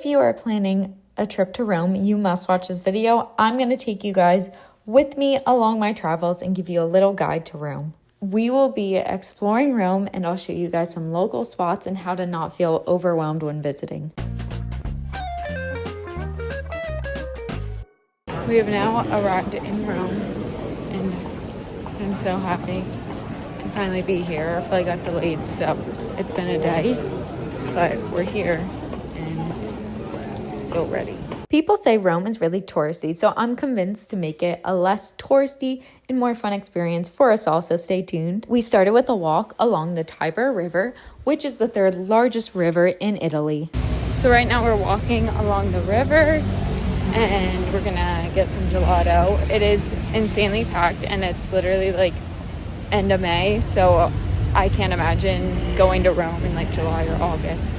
If you are planning a trip to Rome, you must watch this video. I'm going to take you guys with me along my travels and give you a little guide to Rome. We will be exploring Rome, and I'll show you guys some local spots and how to not feel overwhelmed when visiting. We have now arrived in Rome, and I'm so happy to finally be here. Our flight got delayed, so it's been a day, but we're here and so ready. People say Rome is really touristy, so I'm convinced to make it a less touristy and more fun experience for us all, so stay tuned. We started with a walk along the Tiber River, which is the third largest river in Italy. So right now we're walking along the river and we're gonna get some gelato. It is insanely packed and it's literally like end of May, so I can't imagine going to Rome in like July or August.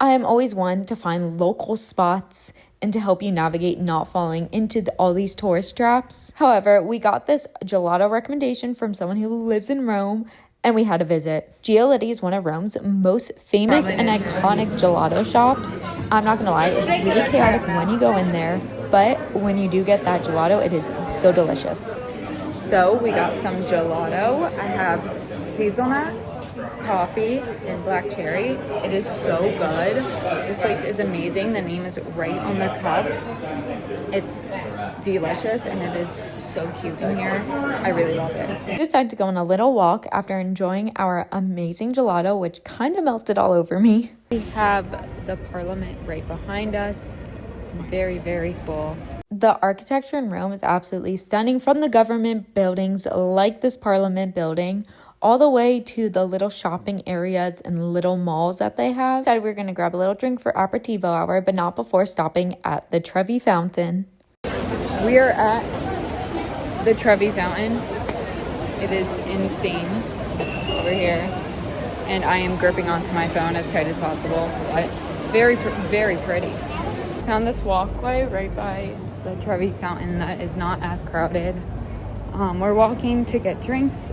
I am always one to find local spots and to help you navigate not falling into all these tourist traps. However, we got this gelato recommendation from someone who lives in Rome and we had a visit. Calliope is one of Rome's most famous and iconic gelato shops. I'm not gonna lie, it's really chaotic when you go in there, but when you do get that gelato, it is so delicious. So we got some gelato. I have hazelnut, coffee, and black cherry. It is so good. This place is amazing. The name is right on the cup. It's delicious and it is so cute in here. I really love it. We decided to go on a little walk after enjoying our amazing gelato, which kind of melted all over me. We have the Parliament right behind us. It's very, very cool. The architecture in Rome is absolutely stunning, from the government buildings like this Parliament building all the way to the little shopping areas and little malls that they have. Decided we were going to grab a little drink for aperitivo hour, but not before stopping at the Trevi Fountain. We are at the Trevi Fountain. It is insane over here, and I am gripping onto my phone as tight as possible, but very, very pretty. Found this walkway right by the Trevi Fountain that is not as crowded. We're walking to get drinks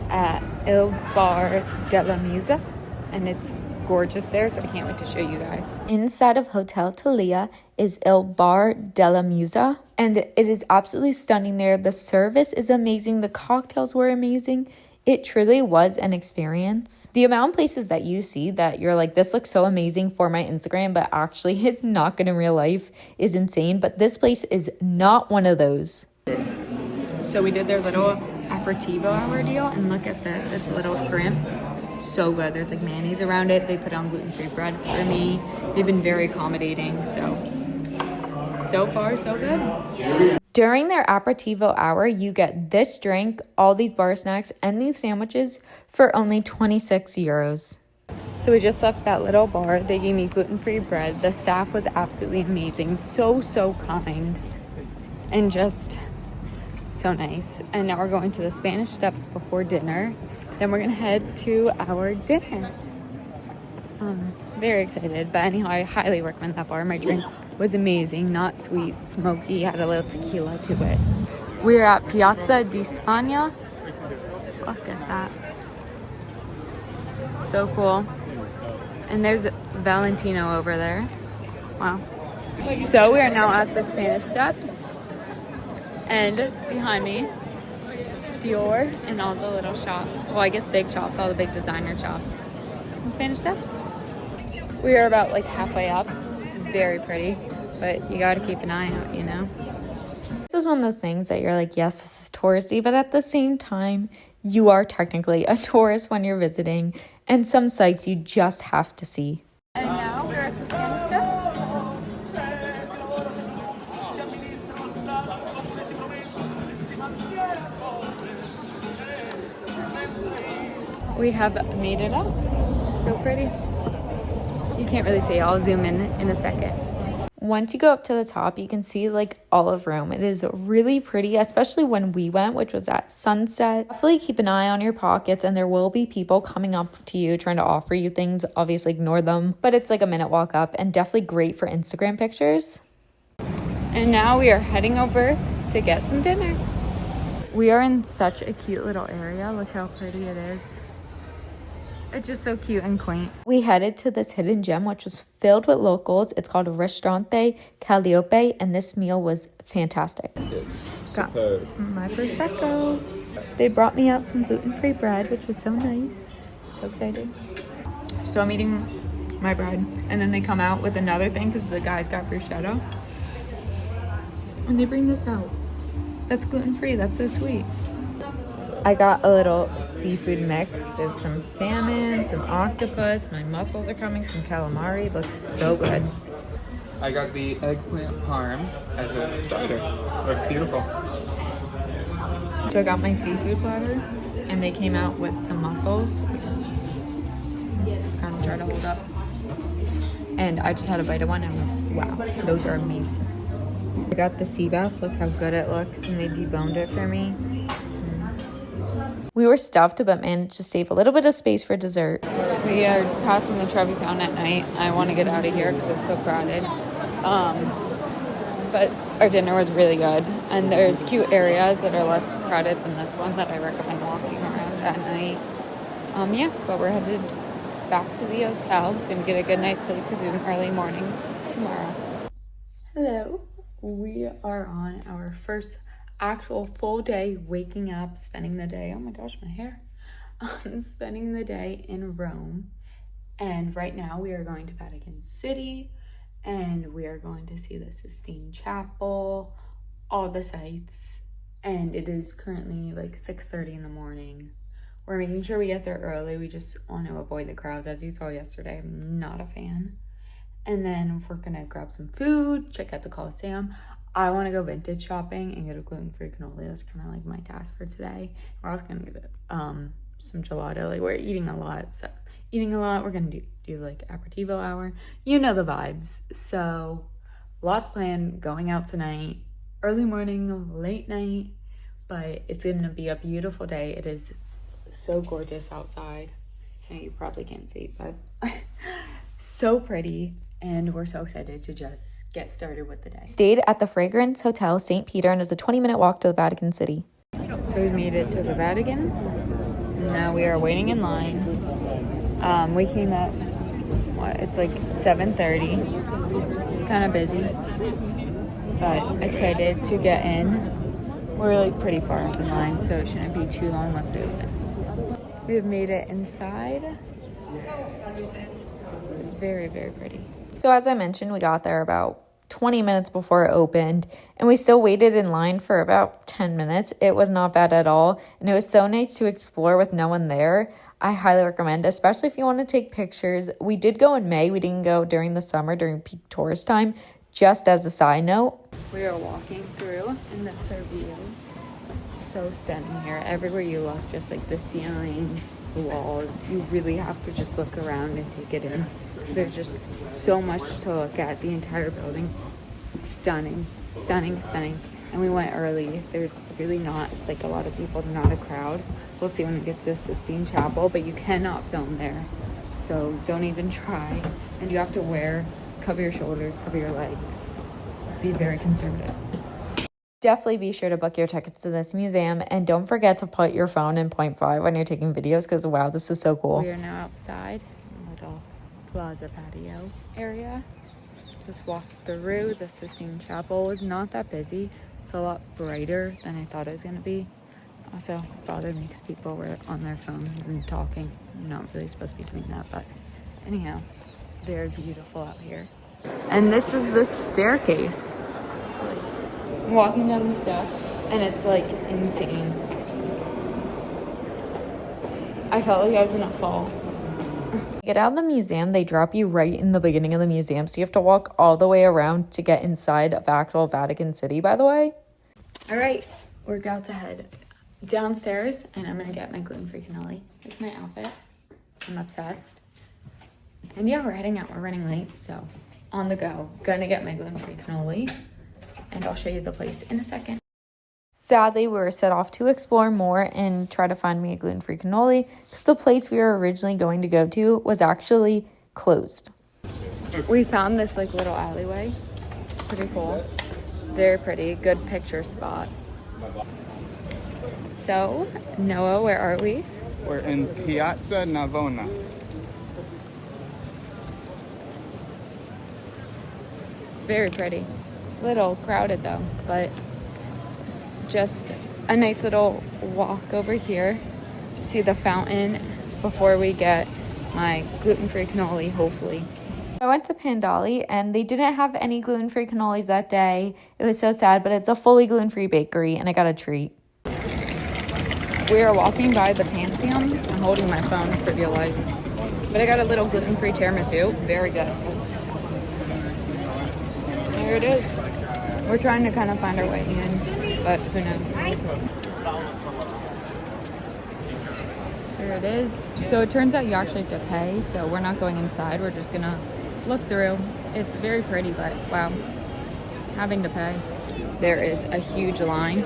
at Il Bar della Musa, and it's gorgeous there, so I can't wait to show you guys. Inside of Hotel Talia is Il Bar della Musa, and it is absolutely stunning there. The service is amazing. The cocktails were amazing. It truly was an experience. The amount of places that you see that you're like, this looks so amazing for my Instagram, but actually is not good in real life is insane. But this place is not one of those. So we did their little aperitivo hour deal, and look at this. It's a little shrimp. So good. There's like mayonnaise around it. They put on gluten-free bread for me. They've been very accommodating. So far, so good. During their aperitivo hour, you get this drink, all these bar snacks, and these sandwiches for only 26 euros. So we just left that little bar. They gave me gluten-free bread. The staff was absolutely amazing. So kind. And just so nice. And now we're going to the Spanish Steps before dinner. Then we're going to head to our dinner. Very excited. But anyhow, I highly recommend that bar. My drink was amazing, not sweet, smoky, had a little tequila to it. We're at Piazza di Spagna. Look at that. So cool. And there's Valentino over there. Wow. So we are now at the Spanish Steps. And behind me, Dior and all the little shops. Well, I guess big shops, all the big designer shops. And Spanish Steps. We are about like halfway up. It's very pretty, but you got to keep an eye out, you know? This is one of those things that you're like, yes, this is touristy, but at the same time, you are technically a tourist when you're visiting, and some sites you just have to see. And now we're at the Spanish Steps. We have made it up. So pretty. You can't really see. I'll zoom in a second. Once you go up to the top, you can see like all of Rome. It is really pretty, especially when we went, which was at sunset. Definitely keep an eye on your pockets, and there will be people coming up to you trying to offer you things. Obviously ignore them, but it's like a minute walk up and definitely great for Instagram pictures. And now we are heading over to get some dinner. We are in such a cute little area. Look how pretty it is. It's just so cute and quaint. We headed to this hidden gem, which was filled with locals. It's called Ristorante Calliope, and this meal was fantastic. Got my Prosecco. They brought me out some gluten-free bread, which is so nice. So excited. So I'm eating my bread, and then they come out with another thing because the guys got bruschetta. And they bring this out. That's gluten-free. That's so sweet. I got a little seafood mix. There's some salmon, some octopus. My mussels are coming, some calamari. Looks so good. I got the eggplant parm as a starter. Looks beautiful. So I got my seafood platter, and they came out with some mussels. Kind of try to hold up. And I just had a bite of one, and wow, those are amazing. I got the sea bass. Look how good it looks, and they deboned it for me. We were stuffed, but managed to save a little bit of space for dessert. We are passing the Trevi Fountain at night. I want to get out of here because it's so crowded. But our dinner was really good. And there's cute areas that are less crowded than this one that I recommend walking around at night. Yeah, but we're headed back to the hotel. Gonna get a good night's sleep because we have an early morning tomorrow. Hello. We are on our first actual full day, waking up, spending the day, oh my gosh, my hair, spending the day in Rome. And right now we are going to Vatican City, and we are going to see the Sistine Chapel, all the sites. And it is currently like 6:30 in the morning. We're making sure we get there early. We just want to avoid the crowds. As you saw yesterday, I'm not a fan. And then we're gonna grab some food, check out the Colosseum. I want to go vintage shopping and get a gluten-free cannoli. That's kind of like my task for today. We're also gonna get some gelato. Like, we're eating a lot, so we're gonna do like aperitivo hour. You know the vibes. So lots planned. Going out tonight, early morning, late night, but it's gonna be a beautiful day. It is so gorgeous outside. I know you probably can't see, but so pretty, and we're so excited to just get started with the day. Stayed at the Fragrance Hotel St. Peter, and it was a 20-minute walk to the Vatican City. So we've made it to the Vatican. Now we are waiting in line. We came at, it's like 7:30. It's kind of busy, but excited to get in. We're like pretty far up in line, so it shouldn't be too long once they open. We've made it inside. It's very, very pretty. So as I mentioned, we got there about 20 minutes before it opened, and we still waited in line for about 10 minutes. It was not bad at all, and it was so nice to explore with no one there. I highly recommend, especially if you want to take pictures. We did go in May. We didn't go during the summer, during peak tourist time, just as a side note. We are walking through, and that's our view. So stunning here. Everywhere you look, just like the ceiling, the walls, you really have to just look around and take it in. There's just so much to look at. The entire building, stunning, stunning, stunning. And we went early. There's really not like a lot of people, not a crowd. We'll see when we get to the Sistine Chapel, but you cannot film there. So don't even try. And you have to cover your shoulders, cover your legs. Be very conservative. Definitely be sure to book your tickets to this museum, and don't forget to put your phone in 0.5 when you're taking videos, because wow, this is so cool. We are now outside, little plaza patio area. Just walked through. The Sistine Chapel was not that busy. It's a lot brighter than I thought it was going to be. Also, it bothered me because people were on their phones and talking. I'm not really supposed to be doing that, but anyhow, very beautiful out here. And this is the staircase. I'm walking down the steps, and it's like insane. I felt like I was gonna fall. Get out of the museum, they drop you right in the beginning of the museum, so you have to walk all the way around to get inside of actual Vatican City, by the way. All right, we're about to head downstairs, and I'm gonna get my gluten-free cannoli. It's my outfit. I'm obsessed. And yeah, we're heading out. We're running late, so on the go. Gonna get my gluten-free cannoli, and I'll show you the place in a second. Sadly, we were set off to explore more and try to find me a gluten-free cannoli, because the place we were originally going to go to was actually closed. We found this like little alleyway. Pretty cool. Very pretty. Good picture spot. So, Noah, where are we? We're in Piazza Navona. It's very pretty. A little crowded though, but just a nice little walk over here. See the fountain before we get my gluten-free cannoli, hopefully. I went to Pandali and they didn't have any gluten-free cannolis that day. It was so sad, but it's a fully gluten-free bakery and I got a treat. We are walking by the Pantheon. I'm holding my phone for dear life. But I got a little gluten-free tiramisu. Very good. Here it is. We're trying to kind of find our way in, but who knows. Here it is. So it turns out you actually have to pay, so we're not going inside. We're just gonna look through. It's very pretty, but wow, having to pay. There is a huge line,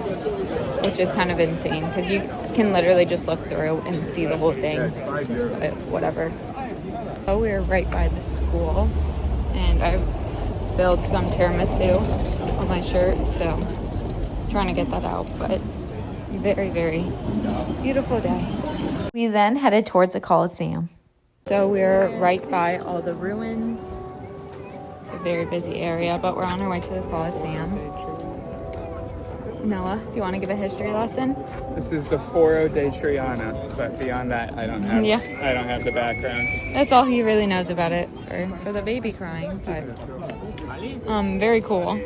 which is kind of insane because you can literally just look through and see the whole thing, but whatever. Oh, we're right by the school, and I've spilled some tiramisu on my shirt, so trying to get that out, but very, very beautiful day. We then headed towards the Colosseum. So we're right by all the ruins. It's a very busy area, but we're on our way to the Colosseum. Noah, do you want to give a history lesson? This is the Foro de Triana, but beyond that, I don't have. Yeah. I don't have the background. That's all he really knows about it. Sorry for the baby crying, but very cool.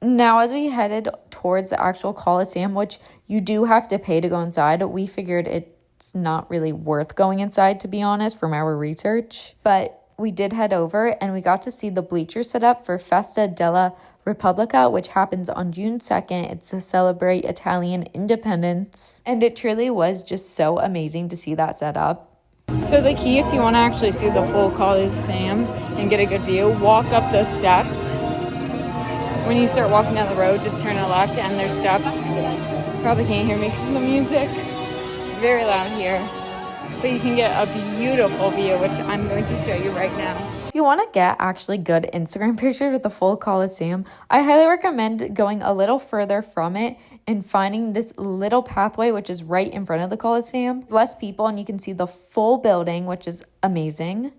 Now, as we headed towards the actual Colosseum, which you do have to pay to go inside, we figured it's not really worth going inside, to be honest, from our research. But we did head over and we got to see the bleachers set up for Festa della Repubblica, which happens on June 2nd. It's to celebrate Italian independence. And it truly was just so amazing to see that set up. So the key, if you want to actually see the full Colosseum and get a good view, walk up those steps. When you start walking down the road, just turn to the left and there's steps. Probably can't hear me because of the music. Very loud here. But you can get a beautiful view, which I'm going to show you right now. If you want to get actually good Instagram pictures with the full Colosseum, I highly recommend going a little further from it and finding this little pathway, which is right in front of the Colosseum. Less people and you can see the full building, which is amazing.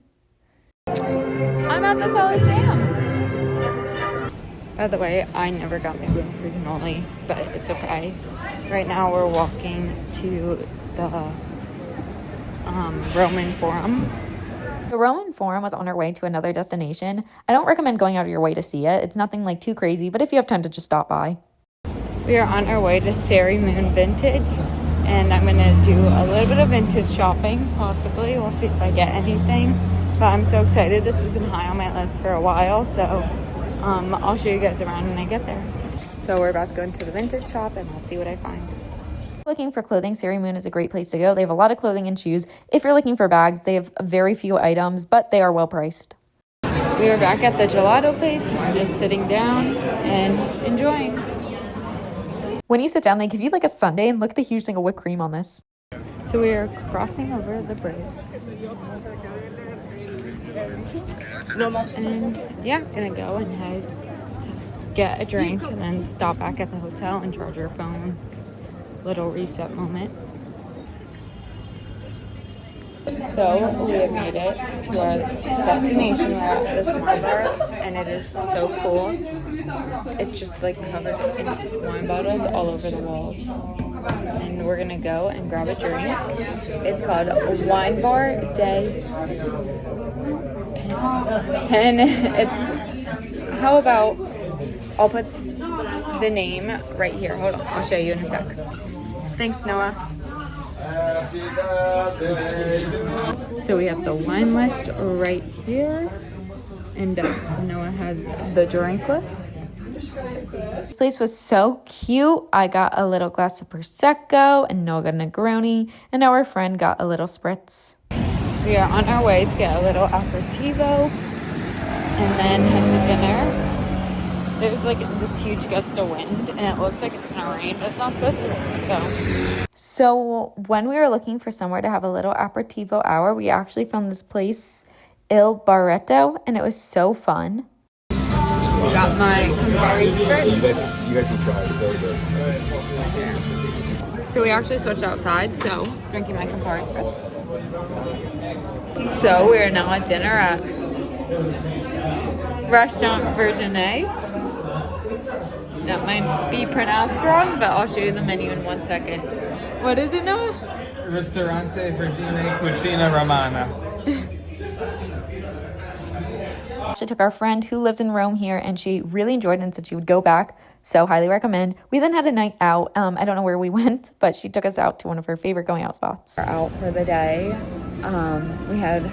I'm at the Colosseum. By the way, I never got my gluten-free cannoli, but it's okay. Right now we're walking to the Roman Forum. The Roman Forum was on our way to another destination. I don't recommend going out of your way to see it. It's nothing like too crazy, but if you have time to just stop by. We are on our way to Sari Moon Vintage, and I'm gonna do a little bit of vintage shopping, possibly. We'll see if I get anything, but I'm so excited. This has been high on my list for a while, so I'll show you guys around when I get there. So we're about to go into the vintage shop and we'll see what I find. Looking for clothing, Sari Moon is a great place to go. They have a lot of clothing and shoes. If you're looking for bags, they have very few items, but they are well priced. We are back at the gelato place. We're just sitting down and enjoying. When you sit down, they give you like a sundae, and look at the huge thing of whipped cream on this. So we are crossing over the bridge. And yeah, gonna go and head to get a drink and then stop back at the hotel and charge our phones. Little reset moment. So we have made it to our destination. We're at this wine bar and it is so cool. It's just like covered in wine bottles all over the walls. And we're gonna go and grab a drink. It's called Wine Bar Day Pen. It's, how about, I'll put the name right here. Hold on, I'll show you in a sec. Thanks, Noah. So we have the wine list right here, and Noah has the drink list. This place was so cute. I got a little glass of Prosecco, and Noah got a Negroni, and our friend got a little spritz. We are on our way to get a little aperitivo, and then head to dinner. There's like this huge gust of wind, and it looks like it's gonna rain, but it's not supposed to, So when we were looking for somewhere to have a little aperitivo hour, we actually found this place, Il Barretto, and it was so fun. We got my Campari spritz. You guys can try it. It's very good. So we actually switched outside, so drinking my Campari Spritz. So we are now at dinner at Restaurant Virginie. That might be pronounced wrong, but I'll show you the menu in 1 second. What is it, Noah? Ristorante Virginie Cucina Romana. She took our friend who lives in Rome here, and she really enjoyed it and said she would go back. So highly recommend. We then had a night out. I don't know where we went, but she took us out to one of her favorite going out spots. We're out for the day. We had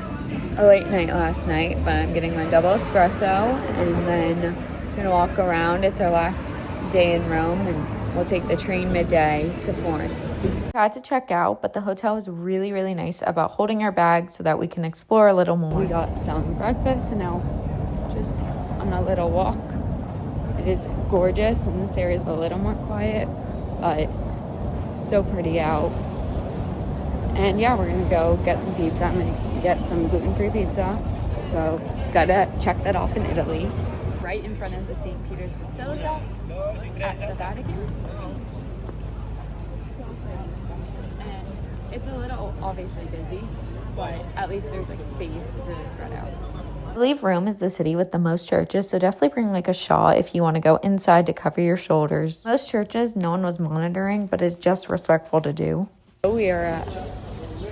a late night last night, but I'm getting my double espresso, and then I'm gonna walk around. It's our last day in Rome, and we'll take the train midday to Florence. We had to check out, but the hotel was really, really nice about holding our bags so that we can explore a little more. We got some breakfast, and now just on a little walk. It is gorgeous, and this area is a little more quiet, but so pretty out. And yeah, we're gonna go get some pizza. I'm gonna get some gluten-free pizza, so gotta check that off in Italy. Right in front of the St. Peter's Basilica at the Vatican. And it's a little obviously busy, but at least there's like space to spread out. I believe Rome is the city with the most churches, so definitely bring like a shawl if you want to go inside to cover your shoulders. Most churches, no one was monitoring, but it's just respectful to do. We are at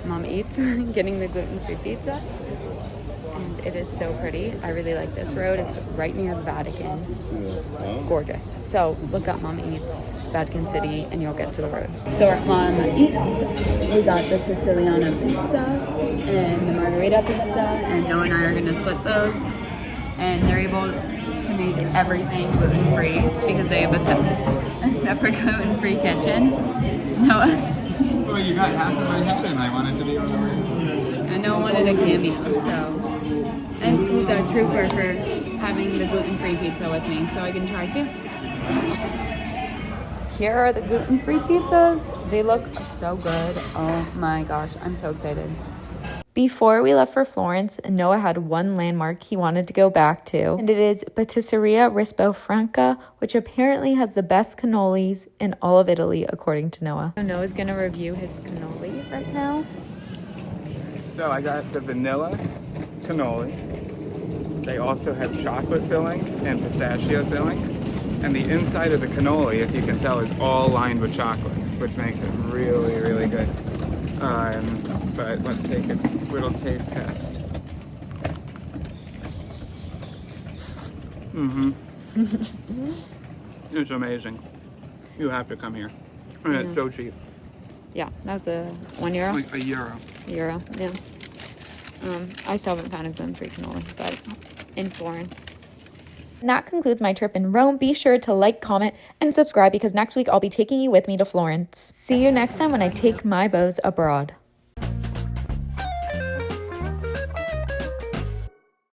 Mom Eats getting the gluten-free pizza, and it is so pretty. I really like this road. It's right near the Vatican. It's gorgeous. So look up Mom Eats Vatican City and you'll get to the road. So we're at Mom Eats. We got the Siciliana pizza and the margarita pizza, and Noah and I are going to split those, and they're able to make everything gluten-free because they have a separate gluten-free kitchen. Noah? Well, you got half of my head, and I wanted to be on the radio. I know wanted a cameo, so. And he's a trooper for having the gluten-free pizza with me, so I can try too. Here are the gluten-free pizzas. They look so good. Oh my gosh, I'm so excited. Before we left for Florence, Noah had one landmark he wanted to go back to, and it is Patisseria Rispo Franca, which apparently has the best cannolis in all of Italy, according to Noah. So Noah's gonna review his cannoli right now. So I got the vanilla cannoli. They also have chocolate filling and pistachio filling. And the inside of the cannoli, if you can tell, is all lined with chocolate, which makes it really, really good. But let's take a little taste test. It's amazing. You have to come here. And it's so cheap. Yeah, that was a €1. Like €1. Euro, yeah. I still haven't found a gluten-free cannoli, but in Florence. And that concludes my trip in Rome. Be sure to like, comment, and subscribe because next week I'll be taking you with me to Florence. See you next time when I take my bows abroad.